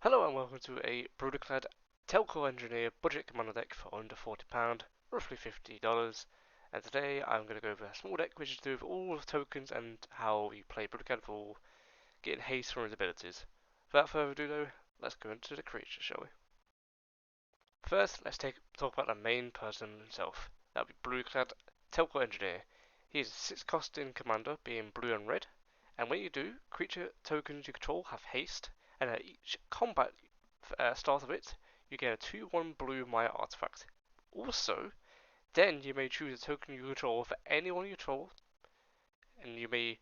Hello and welcome to a Brudiclad Telchor Engineer budget commander deck for under £40, roughly $50. And today I'm going to go over a small deck which is to do with all the tokens and how you play Brudiclad for getting haste from his abilities. Without further ado though, let's go into the creatures, shall we? First, let's talk about the main person himself. That would be Brudiclad Telchor Engineer. He is a 6 costing commander, being blue and red. And when you do, creature tokens you control have haste, and at each combat start of it, you get a 2/1 blue Maya artifact. Also, then you may choose a token you control for anyone you control, and you may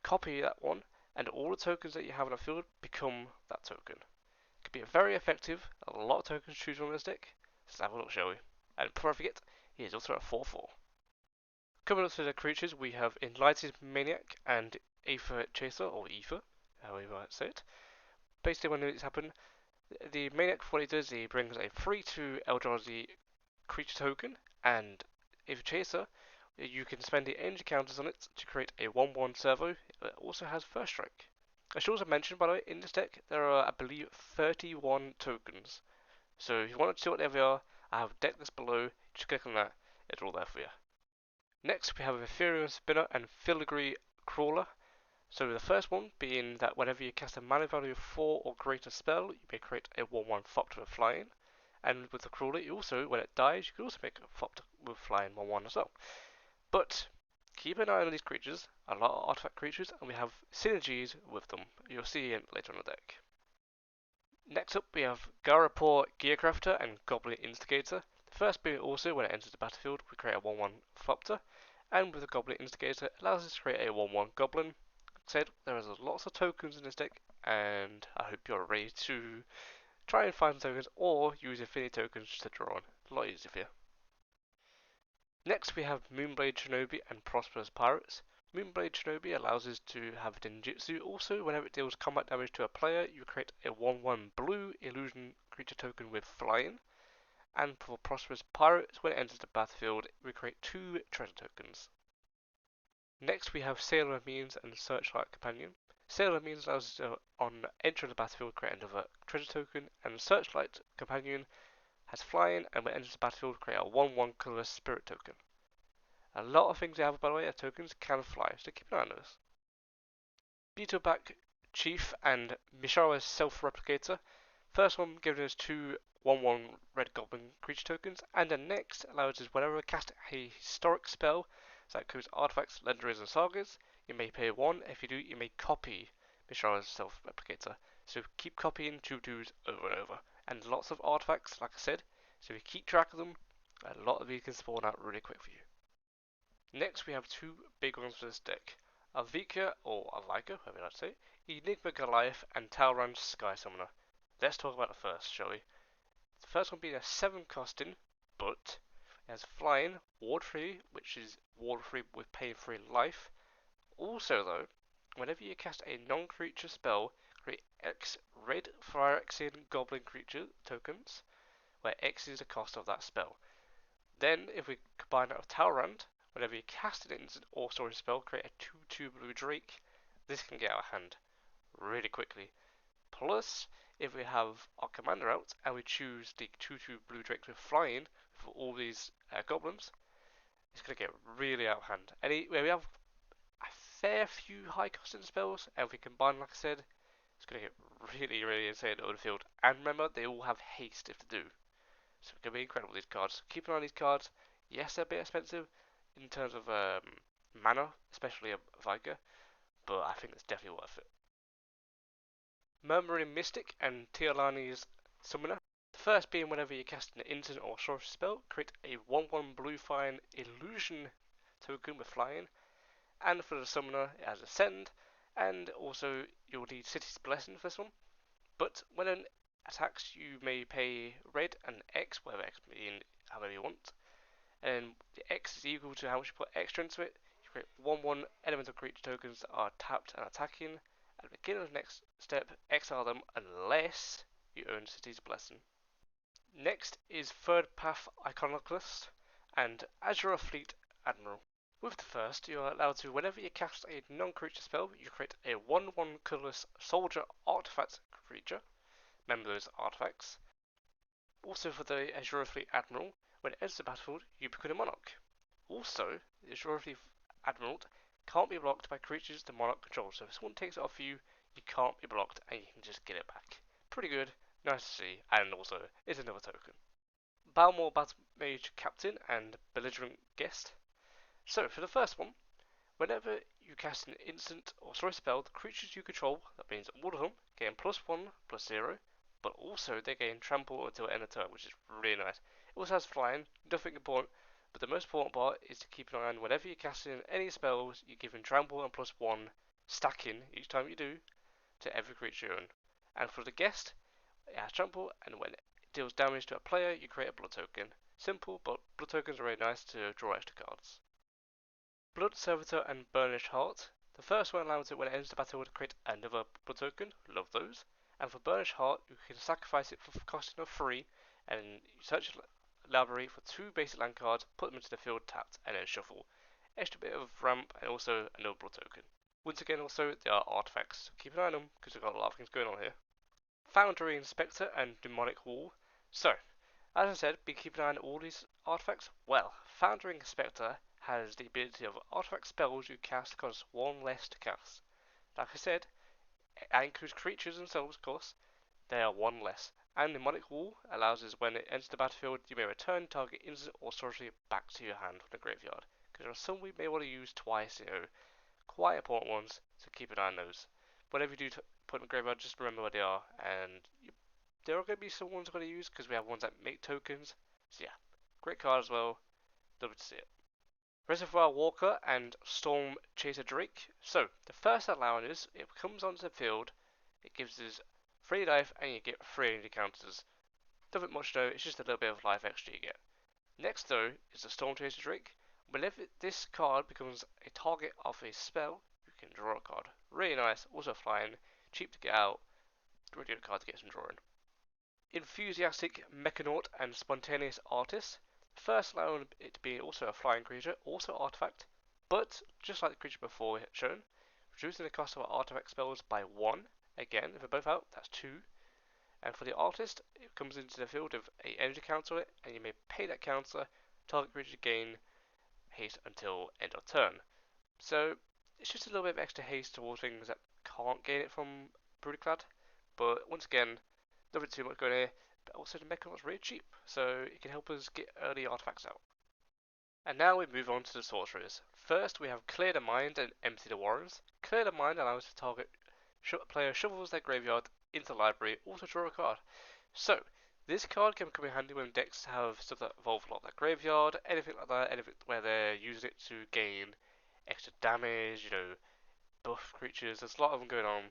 copy that one, and all the tokens that you have on the field become that token. It could be very effective, a lot of tokens to choose from this deck. Let's have a look, shall we? And before I forget, he is also at 4/4. Coming up to the creatures, we have Enlightened Maniac and Aether Chaser, or Aether, however you might say it. Basically, when it's happened, the Maniac, what he does, he brings a free to Eldrazi creature token, and Aether Chaser, you can spend the energy counters on it to create a 1/1 servo. It also has First Strike. I should also mention, by the way, in this deck, there are, I believe, 31 tokens. So if you want to see what they are, I have Decklist below, just click on that, it's all there for you. Next, we have Ethereum Spinner and Filigree Crawler. So the first one being that whenever you cast a mana value of 4 or greater spell, you may create a 1/1 Fopt with Flying. And with the Crawler, you also, when it dies, you can also make a Fopt with Flying 1/1 as well. But keep an eye on these creatures, a lot of artifact creatures, and we have synergies with them. You'll see it later on the deck. Next up, we have Garapor Gearcrafter and Goblin Instigator. The first being also, when it enters the battlefield, we create a 1/1 Fopter, and with the Goblin Instigator, it allows us to create a 1/1 Goblin. Said there is lots of tokens in this deck, and I hope you're ready to try and find tokens or use Infinity tokens to draw on. A lot easier for you. Next, we have Moonblade Shinobi and Prosperous Pirates. Moonblade Shinobi allows us to have Ninjutsu. Also, whenever it deals combat damage to a player, you create a 1/1 blue illusion creature token with Flying. And for Prosperous Pirates, when it enters the battlefield, we create 2 treasure tokens. Next, we have Sailor Means and Searchlight Companion. Sailor Means allows us to, on entry of the battlefield, create another treasure token, and Searchlight Companion has Flying, and when it enters the battlefield, create a 1/1 colorless Spirit token. A lot of things we have, by the way, are tokens can fly, so keep an eye on those. Beetleback Chief and Mishara's Self-Replicator. First one giving us 2 1/1 red goblin creature tokens, and the next allows us whenever we cast a historic spell, so that includes artifacts, legendaries, and sagas, you may pay 1. If you do, you may copy Mishara's Self-Replicator. So keep copying 2/2s over and over. And lots of artifacts, like I said, so if you keep track of them, a lot of these can spawn out really quick for you. Next, we have 2 big ones for this deck. Avika, or Avika, whatever you like to say, Enigma Goliath, and Talrand's Sky Summoner. Let's talk about the first, shall we? The first one being a 7 costing, but it has Flying, Ward Free, which is Ward Free with Pay Free Life. Also, though, whenever you cast a non-creature spell, create X red Phyrexian Goblin creature tokens, where X is the cost of that spell. Then, if we combine that with Talrand, whenever you cast an instant or story spell, create a 2/2 blue Drake. This can get out of hand really quickly. Plus, if we have our commander out and we choose the 2/2 blue Drake with Flying for all these goblins, it's going to get really out of hand. We have a fair few high costing spells, and if we combine, like I said, it's going to get really, really insane over the field. And remember, they all have haste if they do. So it's going to be incredible, these cards. Keep an eye on these cards. Yes, they're a bit expensive in terms of mana, especially a Vika, but I think it's definitely worth it. Murmuring Mystic and Tialani's Summoner. The first being whenever you cast an instant or sorcery spell, create a 1/1 blue flying illusion token with Flying. And for the Summoner, it has Ascend, and also you'll need City's Blessing for this one. But when it attacks, you may pay red and X, whatever X mean, however you want. And the X is equal to how much you put extra into it. You create 1/1 elemental creature tokens that are tapped and attacking. At the beginning of the next step, exile them unless you own City's Blessing. Next is Third Path Iconoclast and Azure Fleet Admiral. With the first, you are allowed to, whenever you cast a non-creature spell, you create a 1/1 colorless soldier artifact creature. remember those artifacts. Also for the Azure Fleet Admiral, when it enters the battlefield, you become a monarch. Also, the Azure Fleet Admiral can't be blocked by creatures the monarch controls, so if someone takes it off you, you can't be blocked and you can just get it back. Pretty good, nice to see, and also it's another token. Balmor Battle Mage Captain and Belligerent Guest. So for the first one, whenever you cast an instant or sorry spell, the creatures you control, that means all of them, gain +1/+0, but also they gain trample until end of turn, which is really nice. It also has flying, nothing important, but the most important part is to keep an eye on whenever you're casting any spells, you're giving trample and +1 stacking each time you do to every creature you own. And for the guest, it has trample, and when it deals damage to a player, you create a blood token. Simple, but blood tokens are very nice to draw extra cards. Blood Servitor and Burnished Heart. The first one allows it when it enters the battle to create another blood token. Love those. And for Burnished Heart, you can sacrifice it for costing of 3, and you search your library for 2 basic land cards, put them into the field tapped, and then shuffle. Extra bit of ramp, and also another blood token. Once again, also, there are artifacts, so keep an eye on them, because we've got a lot of things going on here. Foundry Inspector and Demonic Wall. So, as I said, be keeping an eye on all these artifacts. Well, Foundry Inspector has the ability of artifact spells you cast cost 1 less to cast. Like I said, that includes creatures themselves, of course. They are 1 less. And Demonic Wall allows us when it enters the battlefield, you may return target instant or sorcery back to your hand from the graveyard. Because there are some we may want to use twice, quite important ones, so keep an eye on those. Whenever you do put in the graveyard, just remember where they are, and there are going to be some ones we're going to use because we have ones that make tokens. So yeah, great card as well. Love to see it. Reservoir Walker and Storm Chaser Drake. So the first allowance is it comes onto the field, it gives us 3 life and you get 3 energy counters. Nothing much though, it's just a little bit of life extra you get. Next though is the Storm Chaser Drake. Whenever this card becomes a target of a spell, you can draw a card. Really nice, also flying, cheap to get out, really good card to get some drawing. Enthusiastic Mechanaut and Spontaneous Artist. First allowing it to be also a flying creature, also artifact, but just like the creature before shown, reducing the cost of our artifact spells by 1. Again, if they're both out, that's 2. And for the artist, it comes into the field with a energy counter on it, and you may pay that counter, target creature to gain haste until end of turn. So it's just a little bit of extra haste towards things that can't gain it from Brudiclad, but once again, nothing too much going here, but also the Mechanaut's really cheap, so it can help us get early artifacts out. And now we move on to the sorcerers. First we have Clear the Mind and Empty the Warrens. Clear the Mind allows the target player shovels their graveyard into the library, also draw a card. So, this card can come in handy when decks have stuff that involve a lot of their graveyard, anything like that, anything where they're using it to gain extra damage, buff creatures, there's a lot of them going on.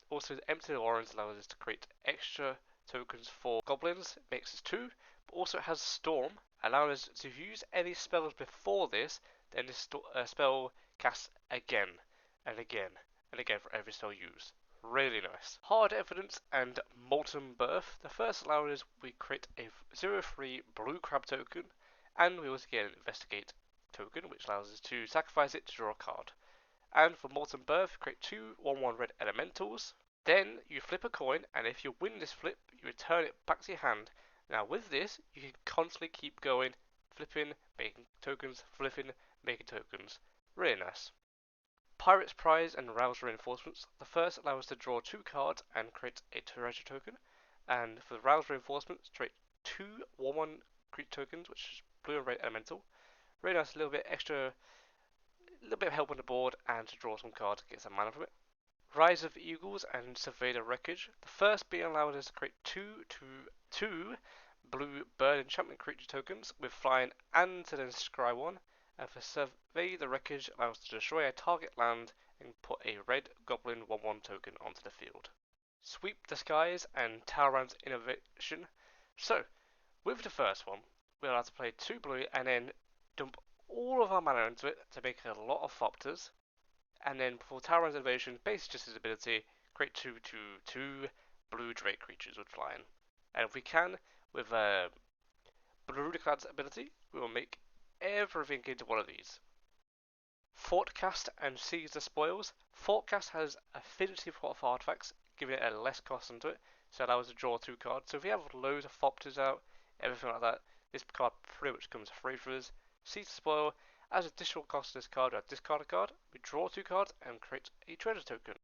Also, Empty the Warrens allows us to create extra tokens for goblins, it makes us 2, but also it has Storm, allowing us to use any spells before this, then this spell casts again, and again, and again for every spell used. Really nice. Hard Evidence and Molten Birth. The first allowing us we create a 0/3 blue crab token, and we also get an Investigate token, which allows us to sacrifice it to draw a card. And for Molten Birth, create 2 1/1 red elementals. Then you flip a coin, and if you win this flip, you return it back to your hand. Now with this, you can constantly keep going, flipping, making tokens, flipping, making tokens. Really nice. Pirate's Prize and Rouse Reinforcements. The first allows us to draw 2 cards and create a treasure token. And for the Rouse Reinforcements, create 2 1/1 creature tokens, which is blue and red elemental. Really nice, a little bit extra, a little bit of help on the board, and to draw some cards to get some mana from it. Rise of Eagles and Survey the Wreckage. The first being allowed us to create 2 blue bird enchantment creature tokens with flying and to then scry 1. And for Survey the Wreckage allows us to destroy a target land and put a red goblin 1/1 token onto the field. Sweep the Skies and Talrand's Innovation. So, with the first one, we're allowed to play 2 blue and then dump all of our mana into it to make a lot of Thopters. And then for Talrand's Innovation, basically just his ability, create 2/2 blue Drake creatures with flying. And if we can, with Brudiclad's ability, we will make everything into one of these. Forecast and Seize the Spoils. Forecast has affinity for artifacts, giving it a less cost into it. so it allows us to draw 2 cards. So if we have loads of Thopters out, everything like that, this card pretty much comes free for us. Seed to Spoil, as additional cost to this card, we discard a card, we draw 2 cards and create a treasure token.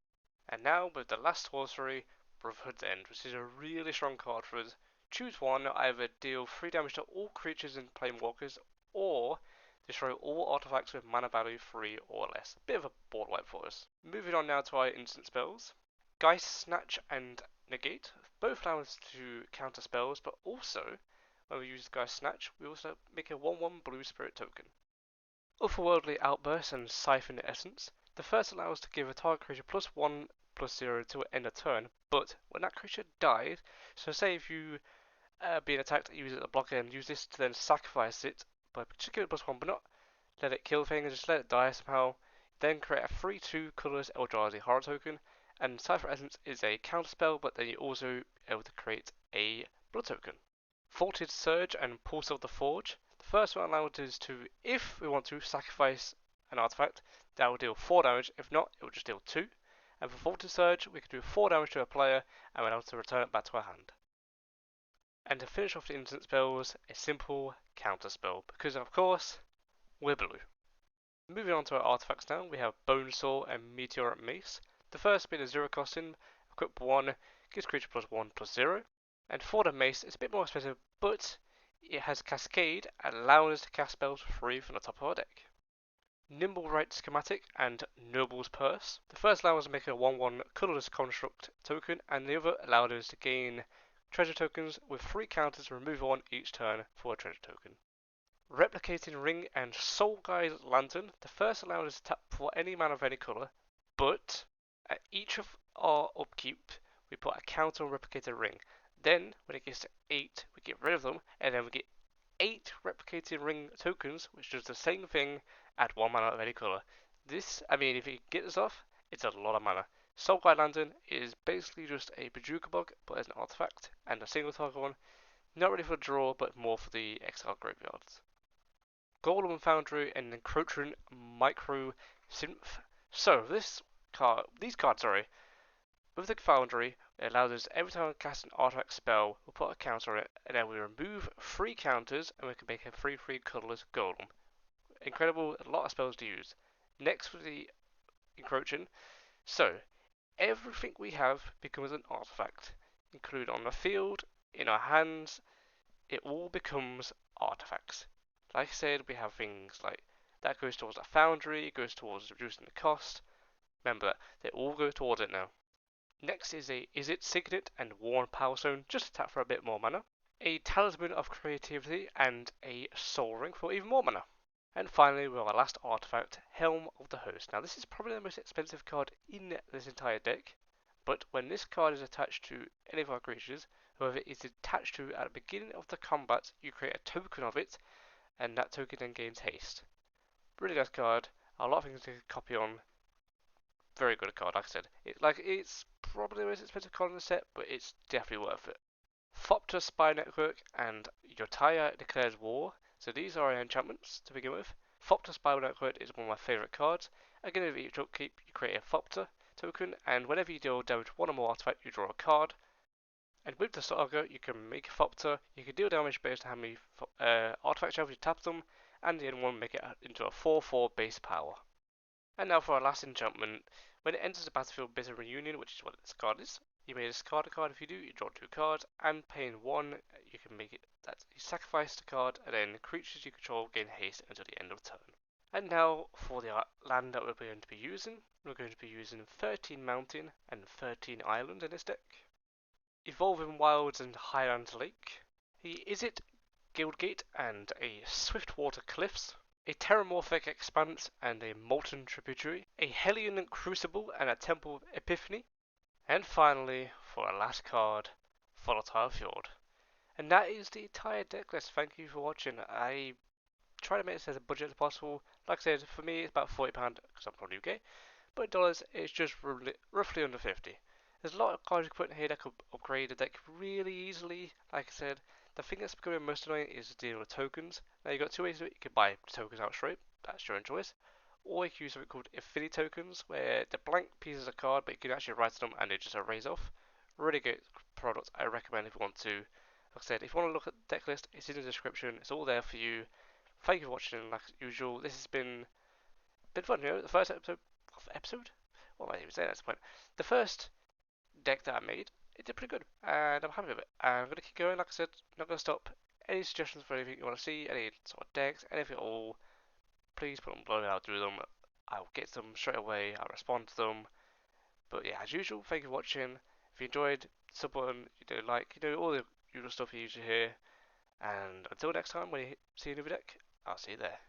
And now with the last sorcery, Brotherhood's End, which is a really strong card for us. Choose one, either deal 3 damage to all creatures and planeswalkers, or destroy all artifacts with mana value 3 or less. Bit of a board wipe for us. Moving on now to our instant spells. Geist Snatch and Negate both allow us to counter spells, but also, when we use Geist Snatch, we also make a 1/1 blue spirit token. Otherworldly Outburst and Siphon Essence. The first allows us to give a target creature +1/+0 to end a turn, but when that creature died, so say if you being attacked, use it as a blocker and use this to then sacrifice it by particular +1, but not let it kill things, just let it die somehow. Then create a 3/2 colorless Eldrazi horror token, and Siphon Essence is a counter spell, but then you're also able to create a blood token. Faulted Surge and Pulse of the Forge. The first one allows us to, if we want to, sacrifice an artifact. That will deal 4 damage. If not, it will just deal 2. And for Faulted Surge, we can do 4 damage to a player and we're able to return it back to our hand. And to finish off the instant spells, a simple counter spell, because of course, we're blue. Moving on to our artifacts now, we have Bonesaw and Meteoric Mace. The first being a 0 costing, equip 1, gives creature +1/+0. And for the Mace, it's a bit more expensive, but it has Cascade, allowing us to cast spells free from the top of our deck. Nimble Right Schematic and Noble's Purse. The first allows us to make a 1/1 colorless construct token, and the other allowed us to gain treasure tokens with 3 counters, remove 1 each turn for a treasure token. Replicating Ring and Soul Guide Lantern. The first allowed us to tap for any mana of any color, but at each of our upkeep, we put a counter on Replicated Ring. Then, when it gets to 8, we get rid of them, and then we get 8 Replicating Ring tokens, which does the same thing, add 1 mana of any color. This, I mean, if you get this off, it's a lot of mana. Soul Guide Lantern is basically just a Bajuka bug, but as an artifact, and a single target one. Not really for the draw, but more for the exile graveyards. Golem Foundry and Encroachment Micro Synth. So these cards, with the Foundry, it allows us every time we cast an artifact spell, we'll put a counter on it, and then we remove 3 counters, and we can make a 3/3 colorless golem. Incredible, a lot of spells to use. Next with the Encroaching, so everything we have becomes an artifact, included on the field, in our hands, it all becomes artifacts. Like I said, we have things like that goes towards a foundry, goes towards reducing the cost. Remember that they all go towards it now. Next is a Is It Signet and Worn Power Stone, just to tap for a bit more mana. A Talisman of Creativity and a Soul Ring for even more mana. And finally, we have our last artifact, Helm of the Host. Now this is probably the most expensive card in this entire deck, but when this card is attached to any of our creatures, whoever it is attached to at the beginning of the combat, you create a token of it, and that token then gains haste. Really nice card, a lot of things to copy on. Very good card, like I said. It's probably the most expensive card in the set, but it's definitely worth it. Thopter Spy Network and Yotaya Declares War. So these are enchantments to begin with. Thopter Spy Network is one of my favourite cards. Again, with each upkeep, you create a Thopter token, and whenever you deal damage to one or more artifact, you draw a card. And with the Saga, you can make a Thopter, you can deal damage based on how many artifact shelves you tap them, and the other one make it into a 4/4 base power. And now for our last enchantment. When it enters the battlefield, Bitter Reunion, which is what this card is, you may discard a card. If you do, you draw 2 cards, and paying 1, you can make it that you sacrifice the card, and then creatures you control gain haste until the end of turn. And now for the land that we're going to be using. We're going to be using 13 Mountain and 13 Island in this deck. Evolving Wilds and Highlands Lake. The Is It Guildgate and a Swiftwater Cliffs. A Terramorphic Expanse and a Molten Tributary, a Hellion Crucible and a Temple Epiphany, and finally, for our last card, Volatile Fjord. And that is the entire deck list. Thank you for watching. I try to make this as a budget as possible. Like I said, for me it's about £40 because I'm from the UK, but in dollars it's just roughly under 50. There's a lot of cards you can put in here that could upgrade the deck really easily. Like I said, the thing that's becoming most annoying is dealing with tokens. Now you've got 2 ways to do it. You can buy tokens outright, that's your own choice. Or you can use something called affinity tokens, where the blank pieces of card, but you can actually write them and they just erase off. Really good product I recommend if you want to. Like I said, if you want to look at the deck list, it's in the description. It's all there for you. Thank you for watching. Like usual, this has been fun. You know, the first episode. What am I even saying at this point? The first deck that I made, it did pretty good, and I'm happy with it. And I'm gonna keep going. Like I said, not gonna stop. Any suggestions for anything you want to see, any sort of decks, anything at all, please put them below. I'll do them. I'll get them straight away. I'll respond to them. But yeah, as usual, thank you for watching. If you enjoyed, sub button, like, all the usual stuff you usually hear. And until next time, when you see a new deck, I'll see you there.